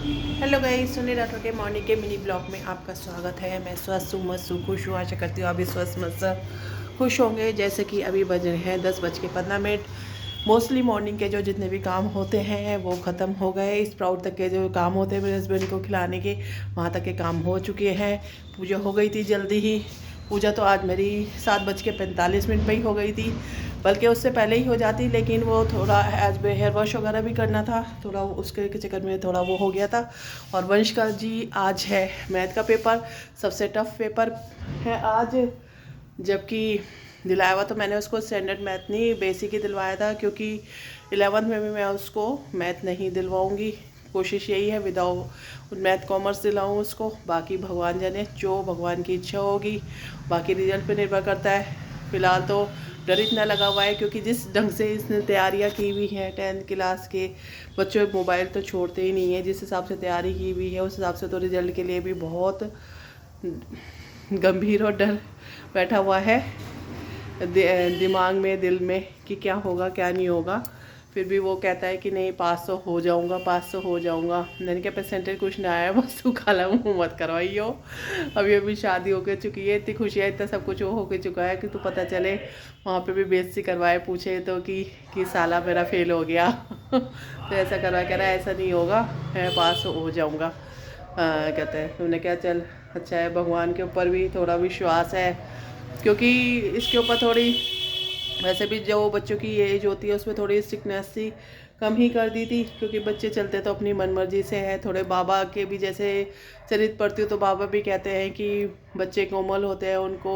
Hello guys, Sunil Rathore के morning के mini blog में आपका स्वागत है। मैं स्वस्थ हूँ, मस्त हूँ, खुश हूँ। आशा करती हूँ अभी स्वस्थ मस्त खुश होंगे। जैसे कि अभी बज रहे हैं 10:15। मोस्टली मॉर्निंग के जो जितने भी काम होते हैं वो ख़त्म हो गए। स्प्राउट तक के जो काम होते हैं मेरे हस्बैंड को खिलाने के, वहाँ तक के काम हो चुके हैं। पूजा हो गई थी जल्दी ही। पूजा तो आज मेरी 7:45 पर ही हो गई थी, बल्कि उससे पहले ही हो जाती, लेकिन वो थोड़ा एज बे हेयर वॉश वगैरह भी करना था, थोड़ा उसके चक्कर में थोड़ा वो हो गया था। और वंश का जी आज है मैथ का पेपर, सबसे टफ पेपर है आज। जबकि दिलाया हुआ तो मैंने उसको स्टैंडर्ड मैथ नहीं, बेसिक ही दिलवाया था, क्योंकि 11th में भी मैं उसको मैथ नहीं दिलवाऊंगी। कोशिश यही है विदाउट मैथ कॉमर्स दिलाऊँ उसको। बाकी भगवान जाने, जो भगवान की इच्छा होगी। बाकी रिजल्ट पे निर्भर करता है। फ़िलहाल तो डर इतना लगा हुआ है, क्योंकि जिस ढंग से इसने तैयारियां की हुई हैं 10th क्लास के बच्चों, मोबाइल तो छोड़ते ही नहीं है। जिस हिसाब से तैयारी की हुई है उस हिसाब से तो रिजल्ट के लिए भी बहुत गंभीर और डर बैठा हुआ है दिमाग में, दिल में, कि क्या होगा क्या नहीं होगा। फिर भी वो कहता है कि नहीं, पास तो हो जाऊंगा, पास तो हो जाऊंगा। मैंने क्या, परसेंटेज कुछ ना आया, बस तू खाला मुँह मत करवाइयो। अभी अभी शादी होकर चुकी है, इतनी खुशियाँ, इतना सब कुछ वो होकर चुका है कि तू पता चले वहाँ पे भी बेइज्जती करवाए, पूछे तो कि साला मेरा फेल हो गया। तो ऐसा करवा, कह रहा है ऐसा नहीं होगा, मैं पास हो जाऊँगा। कहते हैं, तुमने क्या, चल अच्छा है, भगवान के ऊपर भी थोड़ा विश्वास है, क्योंकि इसके ऊपर थोड़ी, वैसे भी जो बच्चों की एज होती है उसमें थोड़ी स्ट्रिक्टनेस सी कम ही कर दी थी, क्योंकि बच्चे चलते तो अपनी मनमर्जी से है। थोड़े बाबा के भी जैसे चरित पढ़ती हूँ तो बाबा भी कहते हैं कि बच्चे कोमल होते हैं, उनको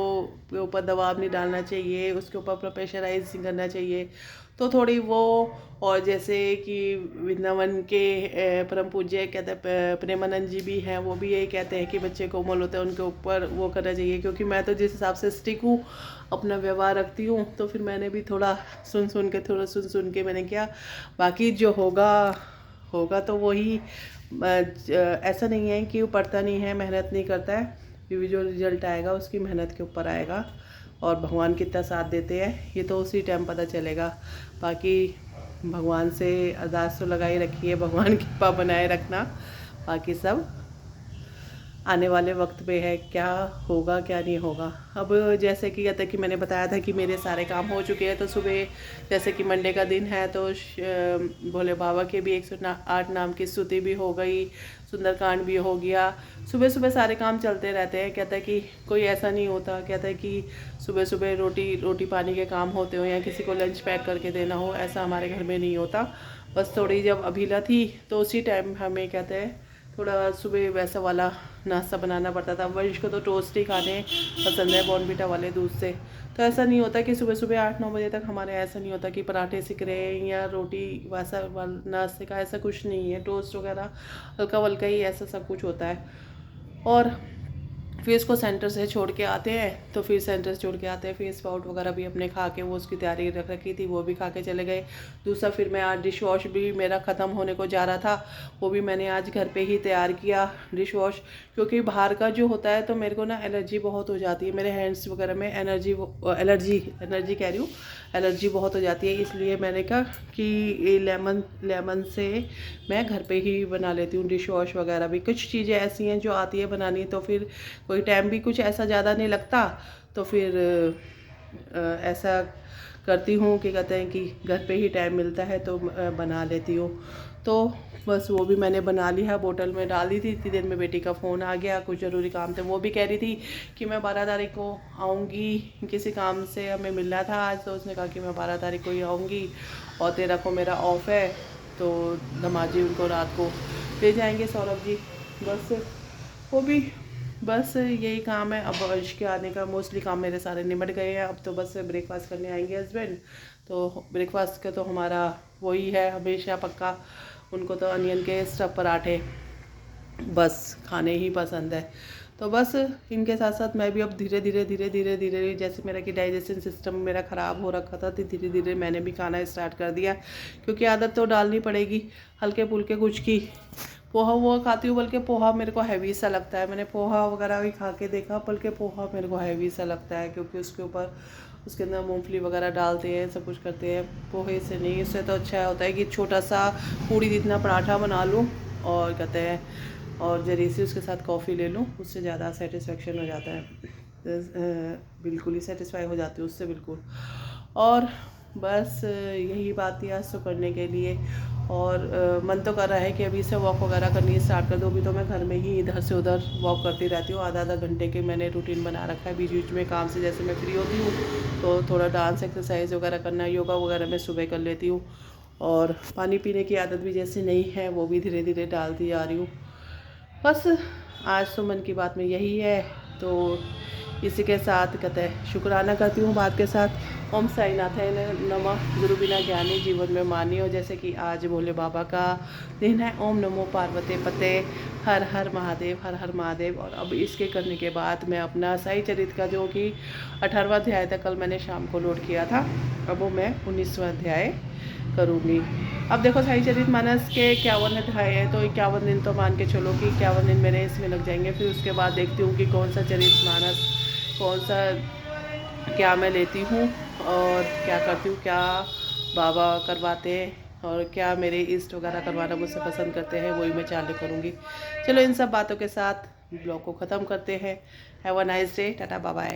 ऊपर दबाव नहीं डालना चाहिए, उसके ऊपर प्रेशराइज नहीं करना चाहिए। तो थोड़ी वो, और जैसे कि वृंदावन के परम पूज्य कहते हैं प्रेमानंद जी भी हैं, वो भी यही कहते हैं कि बच्चे कोमल होते हैं, उनके ऊपर वो करना चाहिए। क्योंकि मैं तो जिस हिसाब से स्टिक हूँ, अपना व्यवहार रखती हूँ, तो फिर मैंने भी थोड़ा सुन सुन के मैंने किया। बाकी जो होगा होगा तो वही। ऐसा नहीं है कि वो पढ़ता नहीं है, मेहनत नहीं करता है, फिर भी जो रिजल्ट आएगा उसकी मेहनत के ऊपर आएगा। और भगवान कितना साथ देते हैं ये तो उसी टाइम पता चलेगा। बाकी भगवान से अरदास तो लगाई रखी है, भगवान की कृपा बनाए रखना। बाकी सब आने वाले वक्त पे है, क्या होगा क्या नहीं होगा। अब जैसे कि कहते कि मैंने बताया था कि मेरे सारे काम हो चुके हैं, तो सुबह जैसे कि मंडे का दिन है तो भोले बाबा के भी 108 नाम की स्तुति भी हो गई, सुंदरकांड भी हो गया। सुबह सुबह सारे काम चलते रहते हैं। कहता है कि कोई ऐसा नहीं होता, कहता है कि सुबह सुबह रोटी पानी के काम होते हो या किसी को लंच पैक करके देना हो, ऐसा हमारे घर में नहीं होता। बस थोड़ी जब अभीला थी तो उसी टाइम हमें कहते हैं थोड़ा सुबह वैसा वाला नाश्ता बनाना पड़ता था। वंश को तो टोस्ट ही खाने पसंद है, बॉर्नविटा वाले दूध से। तो ऐसा नहीं होता कि सुबह सुबह 8-9 बजे तक हमारे, ऐसा नहीं होता कि पराठे सिक रहे हैं या रोटी वैसा नाश्ते का, ऐसा कुछ नहीं है। टोस्ट वगैरह हल्का वल्का ही ऐसा सब कुछ होता है। और फिर इसको सेंटर से छोड़ के आते हैं, तो फिर सेंटर से छोड़ के आते हैं, फिर स्पाउट वगैरह भी अपने खा के, वो उसकी तैयारी रख रखी थी, वो भी खा के चले गए। दूसरा फिर मैं आज डिश वॉश भी मेरा ख़त्म होने को जा रहा था, वो भी मैंने आज घर पे ही तैयार किया डिश वॉश। क्योंकि बाहर का जो होता है तो मेरे को ना एलर्जी बहुत हो जाती है, मेरे हैंड्स वगैरह में एनर्जी कह रही हूँ, एलर्जी बहुत हो जाती है। इसलिए मैंने कहा कि लेमन से मैं घर पे ही बना लेती हूँ डिश वॉश वगैरह भी। कुछ चीज़ें ऐसी हैं जो आती है बनानी, तो फिर कोई टाइम भी कुछ ऐसा ज़्यादा नहीं लगता, तो फिर ऐसा करती हूँ कि कहते हैं कि घर पे ही टाइम मिलता है तो बना लेती हूँ। तो बस वो भी मैंने बना लिया, बोतल में डाल दी थी। इतनी देर में बेटी का फ़ोन आ गया, कुछ ज़रूरी काम थे, वो भी कह रही थी कि मैं 12 तारीख को आऊँगी, किसी काम से हमें मिलना था आज। तो उसने कहा कि मैं 12 तारीख को ही आऊँगी, और 13 को मेरा ऑफ है, तो दमाजी उनको रात को ले जाएंगे, सौरभ जी। बस वो भी, बस यही काम है। अब वंश के आने का मोस्टली काम मेरे सारे निमट गए हैं। अब तो बस ब्रेकफास्ट करने आएंगे हस्बैंड, तो ब्रेकफास्ट का तो हमारा वही है हमेशा पक्का। उनको तो अनियन के स्टफ पराठे बस खाने ही पसंद है। तो बस इनके साथ साथ मैं भी अब धीरे धीरे जैसे मेरा कि डाइजेशन सिस्टम मेरा ख़राब हो रखा था, तो धीरे धीरे मैंने भी खाना स्टार्ट कर दिया, क्योंकि आदत तो डालनी पड़ेगी हल्के फुल्के कुछ की। पोहा वोहा खाती हूँ, बल्कि पोहा मेरे को हैवी सा लगता है। मैंने पोहा वगैरह भी खा के देखा, बल्कि पोहा मेरे को हैवी सा लगता है, क्योंकि उसके ऊपर उसके अंदर मूंगफली वगैरह डालते हैं, सब कुछ करते हैं। पोहे से नहीं, इससे तो अच्छा होता है कि छोटा सा पूड़ी जितना पराठा बना लूँ, और कहते हैं और जरी सी उसके साथ कॉफ़ी ले लूँ, उससे ज़्यादा सेटिस्फेक्शन हो जाता है। बिल्कुल ही सेटिस्फाई हो जाती हूँ उससे बिल्कुल। और बस यही बात थी आज तो करने के लिए। और मन तो कर रहा है कि अभी से वॉक वगैरह करनी स्टार्ट कर दूँ। अभी तो मैं घर में ही इधर से उधर वॉक करती रहती हूँ, आधा आधा घंटे के मैंने रूटीन बना रखा है। बीच बीच में काम से जैसे मैं फ्री होती हूँ तो थोड़ा डांस एक्सरसाइज वगैरह करना, योगा वगैरह मैं सुबह कर लेती हूँ। और पानी पीने की आदत भी जैसे नहीं है वो भी धीरे धीरे डालती आ रही हूँ। बस आज तो मन की बात में यही है। तो इसी के साथ कहते हैं शुक्राना करती हूँ बात के साथ। ओम साईनाथाय नमः, गुरु बिना ज्ञानी जीवन में मानी। और जैसे कि आज भोले बाबा का दिन है, ओम नमो पार्वती पते, हर हर महादेव, हर हर महादेव। और अब इसके करने के बाद मैं अपना साई चरित्र का जो कि 18वां अध्याय था, कल मैंने शाम को लोड किया था, अब वो मैं 19वां अध्याय करूँगी। अब देखो साई चरितमानस के 51 अध्याय है, तो 51 दिन तो मान के चलो कि 51 दिन मेरे इसमें लग जाएंगे। फिर उसके बाद देखती हूँ कि कौन सा चरितमानस, कौन सा क्या मैं लेती हूँ और क्या करती हूँ, क्या बाबा करवाते हैं और क्या मेरे इष्ट वगैरह करवाना मुझसे पसंद करते हैं, वही मैं चालू करूँगी। चलो इन सब बातों के साथ ब्लॉग को ख़त्म करते हैं। Have a nice day, tata bye bye.